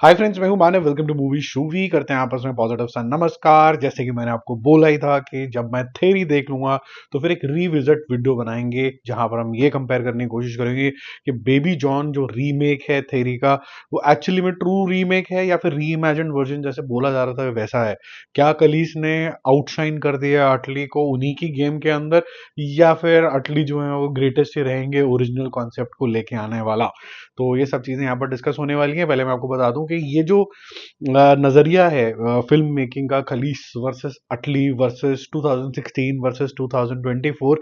हाय friends, मैं हूं Manav. Welcome to movie shoovy. करते हैं आपस में पॉजिटिव सा नमस्कार। जैसे कि मैंने आपको बोला ही था कि जब मैं थेरी देख लूंगा तो फिर एक रीविजिट वीडियो बनाएंगे जहां पर हम ये कंपेयर करने की कोशिश करेंगे कि बेबी जॉन जो रीमेक है थेरी का, वो एक्चुअली में ट्रू रीमेक है या फिर री इमेजिन वर्जन जैसे बोला जा रहा था वैसा है। क्या कलीस ने आउटशाइन कर दिया अटली को उन्हीं की गेम के अंदर, या फिर अटली जो है वो ग्रेटेस्ट ही रहेंगे ओरिजिनल कॉन्सेप्ट को लेके आने वाला। तो ये सब चीजें यहाँ पर डिस्कस होने वाली हैं। पहले मैं आपको बता दूं कि ये जो नजरिया है फिल्म मेकिंग का, खलीस वर्सेस अटली वर्सेस 2016 वर्सेस 2024,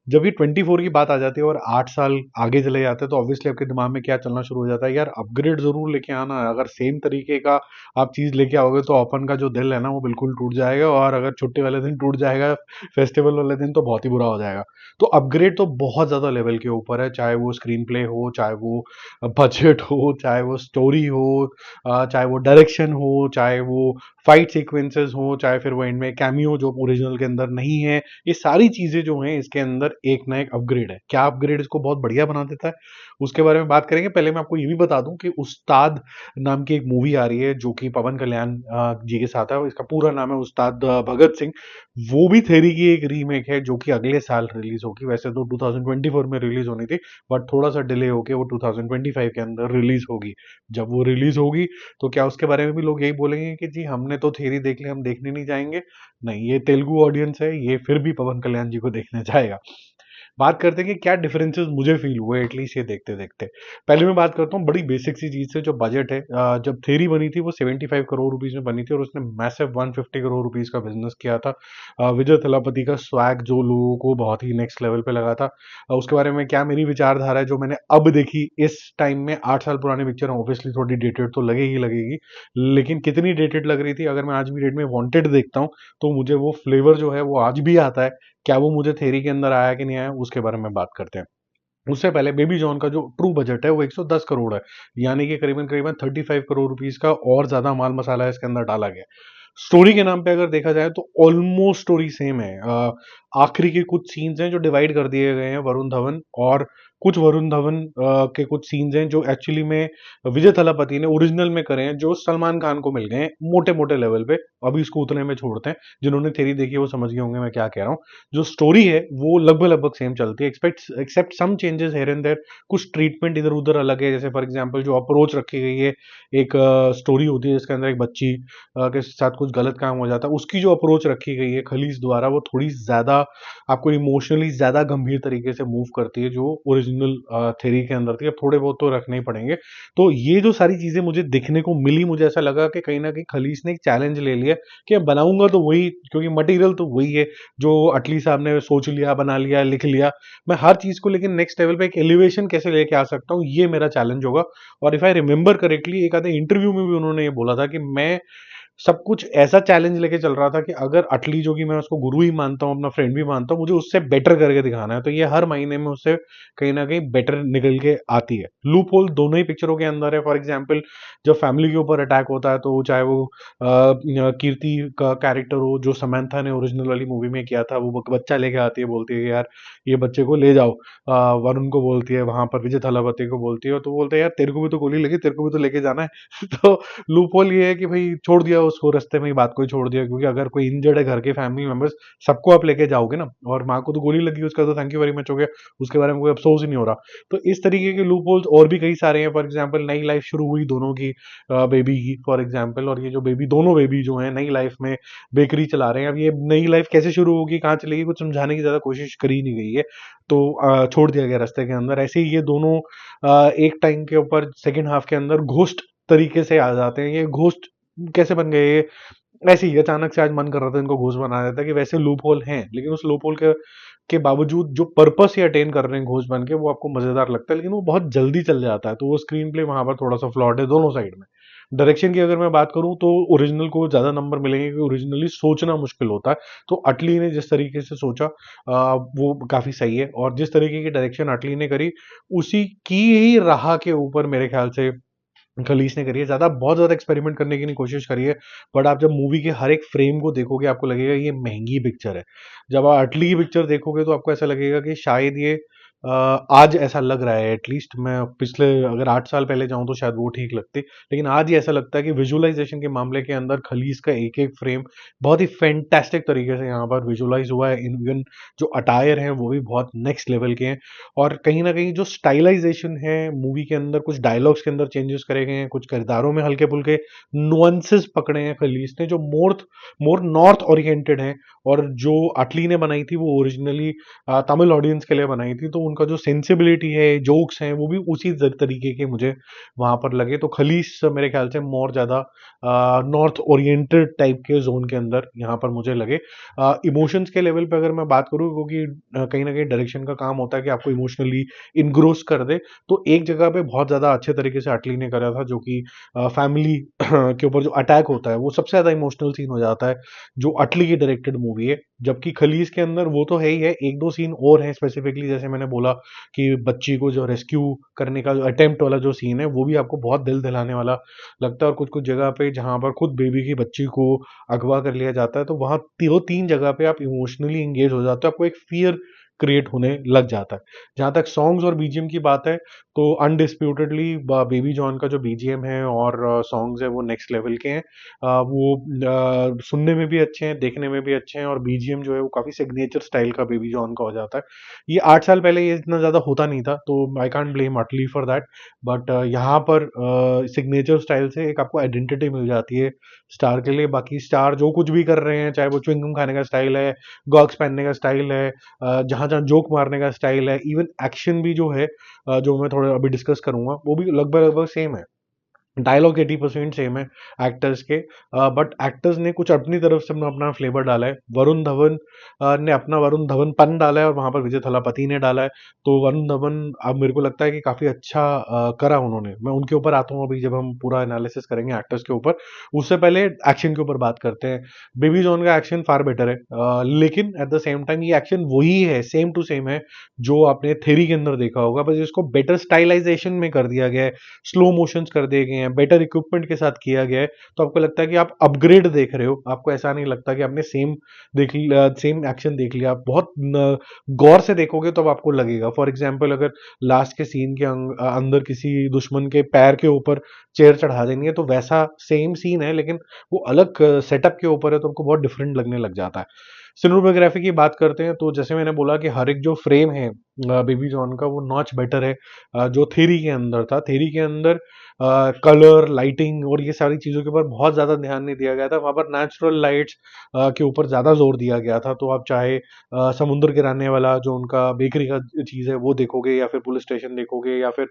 जब ये 24 की बात आ जाती है और 8 साल आगे चले जाते हैं तो ऑब्वियसली आपके दिमाग में क्या चलना शुरू हो जाता है, यार अपग्रेड जरूर लेके आना है। अगर सेम तरीके का आप चीज लेके आओगे तो अपन का जो दिल है ना वो बिल्कुल टूट जाएगा, और अगर छुट्टी वाले दिन टूट जाएगा, फेस्टिवल वाले दिन, तो बहुत ही बुरा हो जाएगा। तो अपग्रेड तो बहुत ज्यादा लेवल के ऊपर है, चाहे वो स्क्रीन प्ले हो, चाहे वो बजट हो, चाहे वो स्टोरी हो, चाहे वो डायरेक्शन हो, चाहे वो फाइट सीक्वेंसेस हो, चाहे फिर वो एंड में कैमियो जो ओरिजिनल के अंदर नहीं है। ये सारी चीजें जो हैं इसके अंदर एक ना एक अपग्रेड है। क्या अपग्रेड इसको बहुत बढ़िया बना देता है, उसके बारे में बात करेंगे। पहले मैं आपको ये भी बता दूं कि उस्ताद नाम की एक मूवी आ रही है जो कि पवन कल्याण जी के साथ है। इसका पूरा नाम है उस्ताद भगत सिंह। वो भी थेरी की एक रीमेक है जो कि अगले साल रिलीज होगी। वैसे तो 2024 में रिलीज होनी थी, बट थोड़ा सा डिले होके वो 2025 के अंदर रिलीज होगी। जब वो रिलीज होगी तो क्या उसके बारे में भी लोग यही बोलेंगे कि जी हमने तो थेरी देख ली, हम देखने नहीं जाएंगे? नहीं, ये तेलुगु ऑडियंस है, ये फिर भी पवन कल्याण जी को देखने जाएगा। बात करते हैं कि क्या डिफरेंसेस मुझे फील हुए एटलीस्ट ये देखते देखते। पहले मैं बात करता हूँ बड़ी बेसिक सी चीज से, जो बजट है। जब थेरी बनी थी वो 75 करोड़ रुपीज में बनी थी और उसने मैसिव 150 करोड़ रुपीज का बिजनेस किया था। विजय थलापति का स्वैग जो लोगों को बहुत ही नेक्स्ट लेवल पे लगा था। उसके बारे में क्या मेरी विचारधारा है जो मैंने अब देखी इस टाइम में, 8 साल पुरानी पिक्चर ऑब्वियसली थोड़ी डेटेड तो लगेगी लगेगी, लेकिन कितनी डेटेड लग रही थी अगर मैं आज भी डेट में वांटेड देखता हूँ तो मुझे वो फ्लेवर जो है वो आज भी आता है। क्या वो मुझे थेरी के अंदर आया कि नहीं आया, उसके बारे में बात करते हैं। उससे पहले बेबी जॉन का जो ट्रू बजट है वो 110 करोड़ है, यानी कि करीबन करीबन 35 करोड़ रुपीस का और ज्यादा माल मसाला इसके अंदर डाला गया। स्टोरी के नाम पे अगर देखा जाए तो ऑलमोस्ट स्टोरी सेम है। आखिरी के कुछ सीन्स हैं जो डिवाइड कर दिए गए हैं वरुण धवन, और कुछ वरुण धवन के कुछ सीन्स हैं जो एक्चुअली में विजय थलापति ने ओरिजिनल में करे हैं, जो सलमान खान को मिल गए हैं मोटे मोटे लेवल पे। अभी इसको उतने में छोड़ते हैं, जिन्होंने थेरी देखी है वो समझ गए होंगे मैं क्या कह रहा हूँ। जो स्टोरी है वो लगभग लगभग सेम चलती है, except some changes here and there. कुछ ट्रीटमेंट इधर उधर अलग है, जैसे फॉर एग्जांपल जो अप्रोच रखी गई है। एक स्टोरी होती है जिसके अंदर एक बच्ची के साथ कुछ गलत काम हो जाता है, उसकी जो अप्रोच रखी गई है खलीस द्वारा वो थोड़ी ज्यादा आपको इमोशनली ज्यादा गंभीर तरीके से मूव करती है जो ओरिजिनल थेरी के अंदर थी। अब थोड़े बहुत तो रखने ही पड़ेंगे। तो ये जो सारी चीजें मुझे दिखने को मिली, मुझे ऐसा लगा कि कहीं ना कहीं खलीस ने एक चैलेंज ले लिया कि मैं बनाऊंगा तो वही, क्योंकि मटेरियल तो वही है जो अटली साहब ने सोच लिया, बना लिया, लिख लिया। मैं हर चीज को लेकिन नेक्स्ट लेवल पे एक एलिवेशन कैसे लेके आ सकता हूँ, ये मेरा चैलेंज होगा। और इफ आई रिमेंबर करेक्टली एक आधे इंटरव्यू में भी उन्होंने ये बोला था कि मैं सब कुछ ऐसा चैलेंज लेके चल रहा था कि अगर अटली जो कि मैं उसको गुरु ही मानता हूँ, अपना फ्रेंड भी मानता हूँ, मुझे उससे बेटर करके दिखाना है। तो ये हर महीने में उससे कहीं ना कहीं बेटर निकल के आती है। लूप होल दोनों ही पिक्चरों के अंदर है। फॉर एग्जाम्पल जब फैमिली के ऊपर अटैक होता है तो चाहे वो कीर्ति का कैरेक्टर हो जो समंथा ने ओरिजिनल वाली मूवी में किया था, वो बच्चा लेके आती है, बोलती है कि यार ये बच्चे को ले जाओ। वरुण को बोलती है, वहां पर विजय थलापति को बोलती है, तो बोलते हैं यार तेरे को भी तो गोली लगी, तेरे को भी तो लेके जाना है। तो लूप होल ये है कि भाई छोड़ दिया उसको रास्ते में, ही बात को ही छोड़ दिया, क्योंकि अगर कोई इंजर्ड है घर के फैमिली मेंबर्स, सबको आप लेके जाओगे ना, और माँ को तो गोली लगी उसका तो थैंक यू वेरी मच हो गया, उसके बारे में कोई अफसोस ही नहीं हो रहा। तो इस तरीके के लूप होल्स और भी कई सारे हैं। फॉर एग्जाम्पल नई लाइफ शुरू हुई दोनों की, बेबी की फॉर एग्जाम्पल, और ये जो बेबी, दोनों बेबी जो है नई लाइफ में बेकरी चला रहे हैं। अब ये नई लाइफ कैसे शुरू होगी, कहाँ चलेगी, कुछ समझाने की ज्यादा कोशिश करी नहीं गई है, तो छोड़ दिया गया रास्ते के अंदर। ऐसे ही ये दोनों एक टाइम के ऊपर सेकेंड हाफ के अंदर घोस्ट तरीके से आ जाते हैं। ये घोस्ट कैसे बन गए, ये ऐसे ही अचानक से आज मन कर रहा था इनको घोस्ट बना देता, कि वैसे लूप होल हैं, लेकिन उस लूप होल के बावजूद जो पर्पस ये अटेन कर रहे हैं घोस्ट बन के, वो आपको मजेदार लगता है, लेकिन वो बहुत जल्दी चल जाता है। तो वो स्क्रीन प्ले वहां पर थोड़ा सा फ्लॉट है दोनों साइड में। डायरेक्शन की अगर मैं बात करूं तो ओरिजिनल को ज्यादा नंबर मिलेंगे, क्योंकि ओरिजिनली सोचना मुश्किल होता है। तो अटली ने जिस तरीके से सोचा वो काफी सही है, और जिस तरीके की डायरेक्शन अटली ने करी उसी की ही राह के ऊपर मेरे ख्याल से खलीस ने करी है। ज्यादा बहुत ज्यादा एक्सपेरिमेंट करने की नहीं कोशिश करी है, बट आप जब मूवी के हर एक फ्रेम को देखोगे आपको लगेगा ये महंगी पिक्चर है। जब आप अटली की पिक्चर देखोगे तो आपको ऐसा लगेगा कि शायद ये आज ऐसा लग रहा है, एटलीस्ट मैं पिछले अगर 8 साल पहले जाऊं तो शायद वो ठीक लगती, लेकिन आज ही ऐसा लगता है कि विजुअलाइजेशन के मामले के अंदर खलीज का एक एक फ्रेम बहुत ही फैंटास्टिक तरीके से यहाँ पर विजुअलाइज हुआ है। इवन जो अटायर हैं वो भी बहुत नेक्स्ट लेवल के हैं, और कहीं ना कहीं जो स्टाइलाइजेशन है मूवी के अंदर, कुछ डायलॉग्स के अंदर चेंजेस करे गए हैं, कुछ किरदारों में हल्के फुल्के नुआंसेस पकड़े हैं खलीज ने, जो मोर मोर नॉर्थ ओरिएंटेड है। और जो अटली ने बनाई थी वो ओरिजिनली तमिल ऑडियंस के लिए बनाई थी, तो उनका जो सेंसिबिलिटी है, जोक्स हैं, वो भी उसी तरीके के मुझे वहां पर लगे। तो खलीस मेरे ख्याल से मोर ज्यादा नॉर्थ ओरिएंटेड टाइप के जोन के अंदर यहाँ पर मुझे लगे। इमोशंस के लेवल पे अगर मैं बात करूँ, क्योंकि कहीं ना कहीं डायरेक्शन का काम होता है कि आपको इमोशनली इनग्रोस कर दे, तो एक जगह पे बहुत ज्यादा अच्छे तरीके से अटली ने करा था, जो कि फैमिली के ऊपर जो अटैक होता है वो सबसे ज्यादा इमोशनल सीन हो जाता है, जो अटली की डायरेक्टेड मूवी है। जबकि खलीज के अंदर वो तो है ही है, एक दो सीन और हैं स्पेसिफिकली, जैसे मैंने बोला कि बच्ची को जो रेस्क्यू करने का अटेम्प्ट वाला जो सीन है वो भी आपको बहुत दिल दिलाने वाला लगता है। और कुछ कुछ जगह पे जहां पर खुद बेबी की बच्ची को अगवा कर लिया जाता है, तो वहां वो तीन जगह पे आप इमोशनली एंगेज हो जाते हो, आपको एक फियर क्रिएट होने लग जाता है। जहां तक सॉन्ग्स और बीजीएम की बात है, तो अनडिस्प्यूटेडली बेबी जॉन का जो बीजीएम है और सॉन्ग्स है वो नेक्स्ट लेवल के हैं। वो सुनने में भी अच्छे हैं, देखने में भी अच्छे हैं, और बीजीएम जो है वो काफी सिग्नेचर स्टाइल का बेबी जॉन का हो जाता है। ये 8 साल पहले ये इतना ज्यादा होता नहीं था, तो I can't blame Atlee for that. But यहाँ पर सिग्नेचर स्टाइल से एक आपको आइडेंटिटी मिल जाती है स्टार के लिए। बाकी स्टार जो कुछ भी कर रहे हैं, चाहे वो च्युइंगम खाने का स्टाइल है, गॉग्स पहनने का स्टाइल है, जहां जहां जोक मारने का स्टाइल है, इवन एक्शन भी जो है, जो मैं थोड़ा अभी डिस्कस करूंगा, वो भी लगभग लगभग सेम है। डायलॉग 80% सेम है एक्टर्स के, बट एक्टर्स ने कुछ अपनी तरफ से अपना अपना फ्लेवर डाला है। वरुण धवन ने अपना वरुण धवन पन डाला है, और वहां पर विजय थलापति ने डाला है। तो वरुण धवन अब मेरे को लगता है कि काफी अच्छा करा उन्होंने। मैं उनके ऊपर आता हूँ अभी, जब हम पूरा एनालिसिस करेंगे एक्टर्स के ऊपर। उससे पहले एक्शन के ऊपर बात करते हैं। बेबी जॉन का एक्शन फार बेटर है, लेकिन एट द सेम टाइम ये एक्शन वही है, सेम टू सेम है जो आपने थेरी के अंदर देखा होगा, बस इसको बेटर स्टाइलाइजेशन में कर दिया गया है, स्लो मोशंस कर दिए गए हैं, बेटर इक्विपमेंट के साथ किया गया है। तो आपको लगता है कि आप अपग्रेड देख रहे हो, आपको ऐसा नहीं लगता कि आपने सेम एक्शन देख लिया। आप बहुत गौर से देखोगे तो अब आपको लगेगा। फॉर एग्जाम्पल, अगर लास्ट के सीन के अंदर किसी दुश्मन के पैर के ऊपर चेयर चढ़ा देनी है, तो वैसा सेम सीन है, लेकिन वो अलग सेटअप के ऊपर है, तो आपको बहुत डिफरेंट लगने लग जाता है। सिनेमेटोग्राफी की बात करते हैं, तो जैसे मैंने बोला कि हर एक जो फ्रेम है बेबी जॉन का, वो नॉच बेटर है जो थेरी के अंदर था। थेरी के अंदर कलर, लाइटिंग और ये सारी चीजों के ऊपर बहुत ज्यादा ध्यान नहीं दिया गया था। वहां पर नेचुरल लाइट्स के ऊपर ज्यादा जोर दिया गया था। तो आप चाहे समुद्र गिराने वाला जो उनका बेकरी का चीज है वो देखोगे, या फिर पुलिस स्टेशन देखोगे, या फिर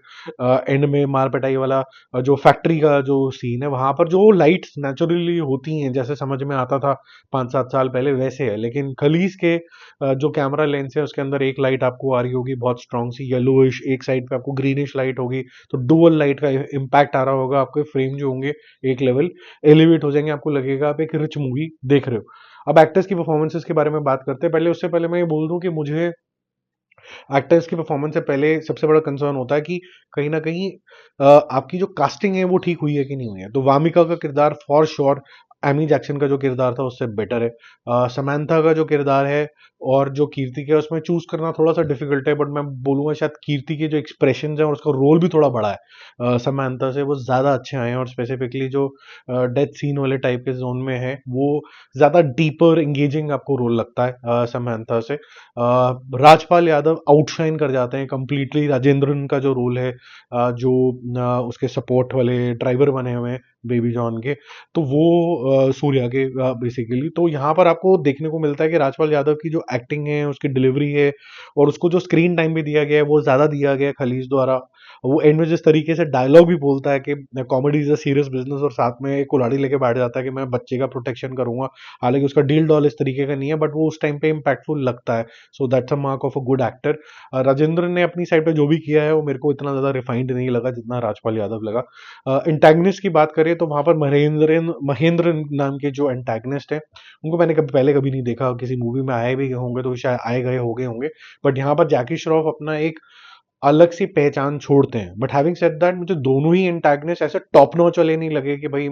एंड में मार पिटाई वाला जो फैक्ट्री का जो सीन है, वहां पर जो लाइट्स नेचुरली होती हैं, जैसे समझ में आता था 5-7 साल पहले, वैसे है। लेकिन खलीज के जो कैमरा लेंस है उसके अंदर एक लाइट आपको आ रही होगी बहुत स्ट्रांग सी येलोइश, एक साइड पे आपको ग्रीनिश लाइट होगी, तो डुअल लाइट का इम्पैक्ट आ रहा होगा। आपके फ्रेम जो होंगे एक लेवल एलिवेट हो जाएंगे, आपको लगेगा आप एक रिच मूवी देख रहे हो। अब एक्टर्स की परफॉर्मेंसेस के बारे में बात करते हैं। पहले उससे पहले मैं ये बोल दूं कि मुझे एक्टर्स की परफॉर्मेंस से पहले सबसे बड़ा कंसर्न होता है कि कहीं ना कहीं आपकी जो कास्टिंग है वो ठीक हुई है कि नहीं हुई है। तो वामिका का किरदार फॉर श्योर एमी जैक्सन का जो किरदार था उससे बेटर है। समांथा का जो किरदार है और जो कीर्ति का है, उसमें चूज करना थोड़ा सा डिफिकल्ट है, बट मैं बोलूंगा शायद कीर्ति के जो एक्सप्रेशन है और उसका रोल भी थोड़ा बड़ा है समांथा से, वो ज्यादा अच्छे आए हैं। और स्पेसिफिकली जो डेथ सीन वाले टाइप के जोन में है, वो ज्यादा डीपर एंगेजिंग आपको रोल लगता है समांथा से। राजपाल यादव आउटशाइन कर जाते हैं कंप्लीटली। राजेंद्रन का जो रोल है, जो उसके सपोर्ट वाले ड्राइवर बने हुए हैं बेबी जॉन के, तो वो सूर्या के बेसिकली। तो यहाँ पर आपको देखने को मिलता है कि राजपाल यादव की जो एक्टिंग है, उसकी डिलीवरी है, और उसको जो स्क्रीन टाइम भी दिया गया है वो ज्यादा दिया गया है खलीज द्वारा। वो एंड में जिस तरीके से डायलॉग भी बोलता है कि comedy is a serious business, और साथ में एक कुल्हाड़ी लेके बैठ जाता है कि मैं बच्चे का प्रोटेक्शन करूंगा। हालांकि उसका डील डॉल इस तरीके का नहीं है, बट वो उस टाइम पे इम्पैक्टफुल लगता है। So that's a mark of a good actor. Rajendra ने अपनी साइड पे जो भी किया है वो मेरे को इतना ज्यादा रिफाइंड नहीं लगा जितना राजपाल यादव लगा। एंटैगनिस्ट की बात करें तो वहां पर महेंद्र महेंद्र नाम के जो एंटैगनिस्ट है, उनको मैंने कभी पहले कभी नहीं देखा। किसी मूवी में आए भी होंगे तो शायद आए गए हो गए होंगे, बट यहाँ पर जैकी श्रॉफ अपना एक अलग सी पहचान छोड़ते हैं। बट हैविंग सेड दैट मुझे दोनों ही एंटागनिस्ट ऐसे टॉप नॉच वाले नहीं लगे कि भाई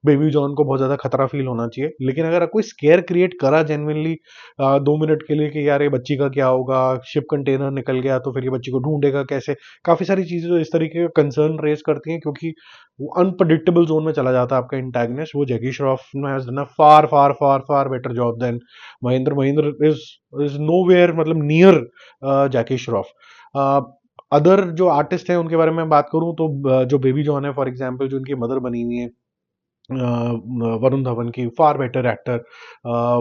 बेबी जॉन को बहुत ज्यादा खतरा फील होना चाहिए, लेकिन अगर कोई स्केयर क्रिएट करा जेन्युइनली 2 मिनट के लिए कि यार ये बच्ची का क्या होगा, शिप कंटेनर निकल गया तो फिर ये बच्ची को ढूंढेगा कैसे, काफी सारी चीजें जो इस तरीके का कंसर्न रेज करती हैं, क्योंकि वो अनप्रडिक्टेबल जोन में चला जाता है आपका इंटैगनिस्ट। वो Jackie Shroff has done a far far far far better job than Mahendra is nowhere मतलब नियर जैकी श्रॉफ। अदर जो आर्टिस्ट हैं उनके बारे में बात करूं तो जो बेबी जॉन है फॉर एग्जांपल, जो उनकी मदर बनी हुई है वरुण धवन की, फार बेटर एक्टर।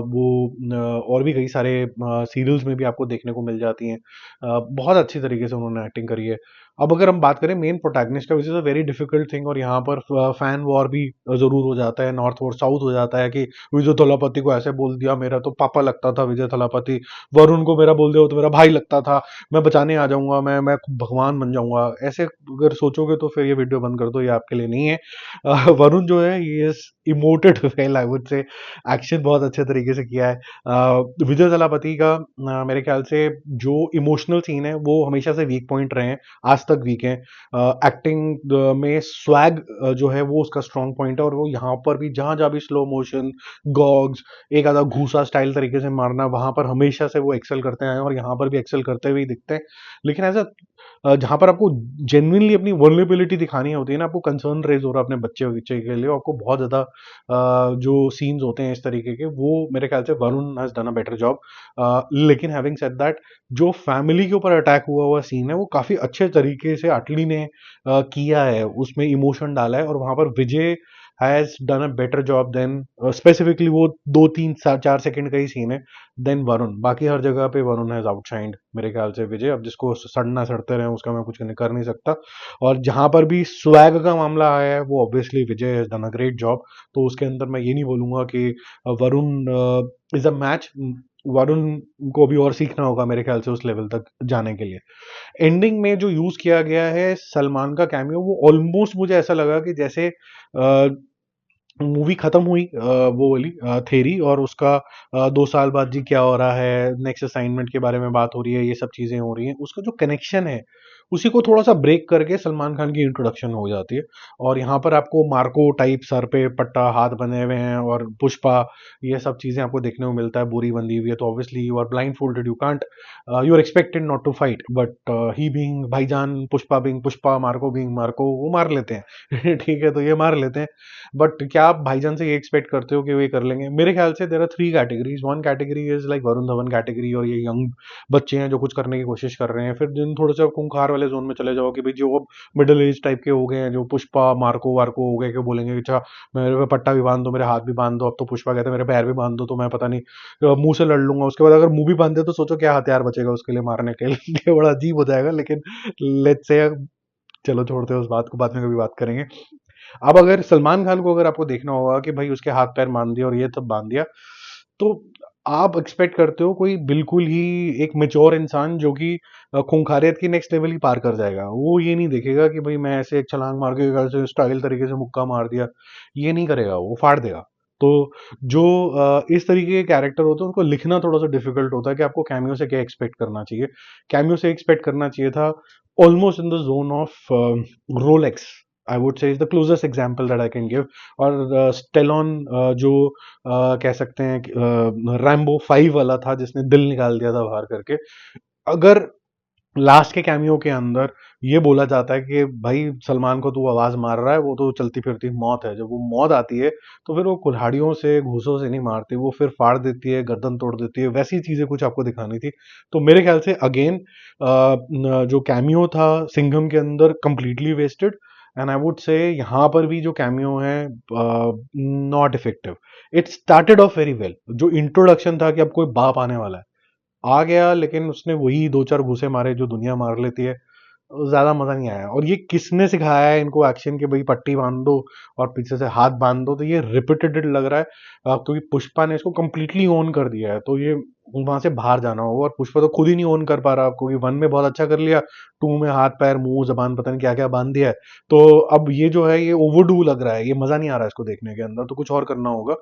वो और भी कई सारे सीरियल्स में भी आपको देखने को मिल जाती हैं। बहुत अच्छी तरीके से उन्होंने एक्टिंग करी है। अब अगर हम बात करें मेन प्रोटैगनिस्ट का, which is a very difficult thing, और यहाँ पर फैन वॉर भी ज़रूर हो जाता है, नॉर्थ और साउथ हो जाता है कि विजय थलापति को ऐसे बोल दिया, मेरा तो पापा लगता था विजय थलापति, वरुण को मेरा बोल दिया तो मेरा भाई लगता था, मैं बचाने आ जाऊंगा, मैं भगवान बन जाऊंगा। ऐसे अगर सोचोगे तो फिर ये वीडियो बंद कर दो, ये आपके लिए नहीं है। वरुण जो है ये is emoted well I would से, एक्शन बहुत अच्छे तरीके से किया है। विजय थलापति का मेरे ख्याल से जो इमोशनल सीन है वो हमेशा से वीक पॉइंट रहे हैं, आज तक वीक है। एक्टिंग में स्वैग जो है वो उसका स्ट्रॉन्ग पॉइंट है, और वो यहाँ पर भी जहां जहां भी स्लो मोशन, गॉग्स, एक आधा घूसा स्टाइल तरीके से मारना, वहां पर हमेशा से वो एक्सेल करते हैं और यहाँ पर भी एक्सेल करते हुए ही दिखते हैं। लेकिन एज जहां पर आपको जेन्युइनली अपनी वर्नेबिलिटी दिखानी होती है ना, आपको कंसर्न रेज हो रहा है अपने बच्चे बच्चे के लिए, आपको बहुत ज्यादा जो सीन्स होते हैं इस तरीके के, वो मेरे ख्याल से Varun has done a better job. लेकिन हैविंग सेड दैट जो फैमिली के ऊपर अटैक हुआ हुआ सीन है वो काफी अच्छे तरीके से अटली ने किया है, उसमें इमोशन डाला है, और वहां पर Vijay has done a better job than specifically वो 2-3-4 सेकंड का ही सीन है देन वरुण। बाकी हर जगह पे वरुण हैज आउटशाइंड मेरे ख्याल से विजय। अब जिसको सड़ना सड़ते रहे उसका मैं कुछ कर नहीं सकता। और जहां पर भी स्वैग का मामला आया है वो obviously Vijay has done a great job. तो उसके अंदर मैं ये नहीं बोलूंगा कि Varun is a match. Varun को भी और सीखना होगा मेरे ख्याल से उस लेवल तक जाने के लिए। एंडिंग में जो यूज किया गया है सलमान का कैमियो, वो ऑलमोस्ट मुझे ऐसा लगा कि जैसे मूवी खत्म हुई वो वाली थेरी, और उसका 2 साल बाद जी क्या हो रहा है, नेक्स्ट असाइनमेंट के बारे में बात हो रही है, ये सब चीजें हो रही हैं, उसका जो कनेक्शन है उसी को थोड़ा सा ब्रेक करके सलमान खान की इंट्रोडक्शन हो जाती है। और यहाँ पर आपको मार्को टाइप सर पे पट्टा, हाथ बने हुए हैं, और पुष्पा, ये सब चीजें आपको देखने को मिलता है, बोरी बंधी हुई है, तो obviously you are blind folded, you can't, you are expected not to fight, but he being Bhaijaan, Pushpa being Pushpa, Marco being Marco, वो मार लेते हैं ठीक है, तो ये मार लेते हैं। बट क्या आप भाईजान से ये एक्सपेक्ट करते हो कि वो ये कर लेंगे? मेरे ख्याल से there are 3 categories. One category is like Varun Dhawan category, और ये यंग बच्चे हैं जो कुछ करने की कोशिश कर रहे हैं। फिर जिन थोड़े से खूंखार वाले जोन में चले जाओ कि भाई जो अब मिडिल एज टाइप के हो गए हैं, जो पुष्पा मार्को वार्को हो गए, कि बोलेंगे कि अच्छा मेरे पे पट्टा भी बांध दो, मेरे हाथ भी बांध दो। अब तो पुष्पा कहते हैं मेरे पैर भी बांध दो, तो मैं पता नहीं मुंह से लड़ लूंगा। उसके बाद अगर मुंह भी बांधे तो सोचो क्या हथियार बचेगा उसके लिए मारने के लिए बड़ा अजीब हो जाएगा। लेकिन लेट्स से, चलो छोड़ते हैं उस बात को, बाद में कभी बात करेंगे। अब अगर सलमान खान को अगर आपको देखना होगा कि भाई उसके हाथ पैर बांध दिए और ये सब बांध दिया, तो आप एक्सपेक्ट करते हो कोई बिल्कुल ही एक मेच्योर इंसान जो कि खूंखारियत की नेक्स्ट लेवल ही पार कर जाएगा। वो ये नहीं देखेगा कि भाई मैं ऐसे एक छलांग मार के ऐसे स्टाइल तरीके से मुक्का मार दिया, ये नहीं करेगा, वो फाड़ देगा। तो जो इस तरीके के कैरेक्टर होते हैं उनको लिखना थोड़ा सा डिफिकल्ट होता है कि आपको कैमियो से क्या एक्सपेक्ट करना चाहिए। कैमियो से एक्सपेक्ट करना चाहिए था almost in the zone of Rolex, I would से is the closest example that I can give. और स्टेलॉन जो कह सकते हैं रैम्बो 5 वाला था जिसने दिल निकाल दिया था बाहर करके। अगर लास्ट के कैमियो के अंदर ये बोला जाता है कि भाई सलमान को तू आवाज मार रहा है, वो तो चलती फिरती मौत है, जब वो मौत आती है तो फिर वो कुल्हाड़ियों से घूसों से नहीं मारती, वो फिर फाड़ देती है, गर्दन तोड़ देती है, वैसी चीजें कुछ आपको दिखानी थी। तो मेरे ख्याल से अगेन जो कैमियो था सिंघम के अंदर completely wasted. And I would say यहाँ पर भी जो कैमियो है not effective. It started off very well, जो इंट्रोडक्शन था कि अब कोई बाप आने वाला है, आ गया, लेकिन उसने वही 2-4 घूसे मारे जो दुनिया मार लेती है, ज्यादा मजा नहीं आया। और ये किसने सिखाया है इनको एक्शन के भाई पट्टी बांध दो और पीछे से हाथ बांध दो, तो ये रिपीटेड लग रहा है, क्योंकि पुष्पा ने इसको कंप्लीटली ऑन कर दिया है। तो ये वहां से बाहर जाना होगा, और पुष्पा तो खुद ही नहीं ओन कर पा रहा आपको, कि वन में बहुत अच्छा कर लिया, टू में हाथ पैर मुंह जबान पता नहीं क्या क्या बांध दिया है। तो अब ये जो है ये ओवरडू लग रहा है, ये मजा नहीं आ रहा है इसको देखने के अंदर, तो कुछ और करना होगा।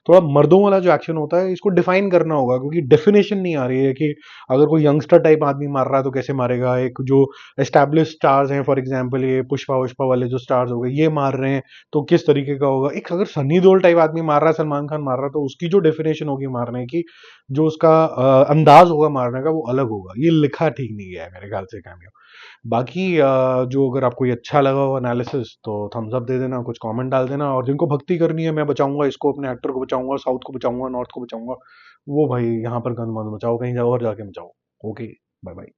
थोड़ा मर्दों वाला जो एक्शन होता है इसको डिफाइन करना होगा, क्योंकि डेफिनेशन नहीं आ रही है कि अगर कोई यंगस्टर टाइप आदमी मार रहा है तो कैसे मारेगा, एक जो एस्टैब्लिश स्टार्स हैं, फॉर एग्जाम्पल ये पुष्पा उष्पा वाले जो स्टार्स हो गए ये मार रहे हैं, तो किस तरीके का होगा। एक अगर सनी देओल टाइप आदमी मार रहा है, सलमान खान मार रहा है, तो उसकी जो डेफिनेशन होगी मारने की, जो उसका अंदाज होगा मारने का, वो अलग होगा। ये लिखा ठीक नहीं गया है मेरे ख्याल से कैमियो। बाकी जो अगर आपको ये अच्छा लगा हो एनालिसिस तो थम्स अप दे देना, कुछ कमेंट डाल देना, और जिनको भक्ति करनी है, मैं बचाऊंगा इसको, अपने एक्टर को बचाऊंगा, साउथ को बचाऊंगा, नॉर्थ को बचाऊंगा, वो भाई यहाँ पर गंद मत मचाओ, कहीं जाओ और जाके मचाओ। Okay, bye bye.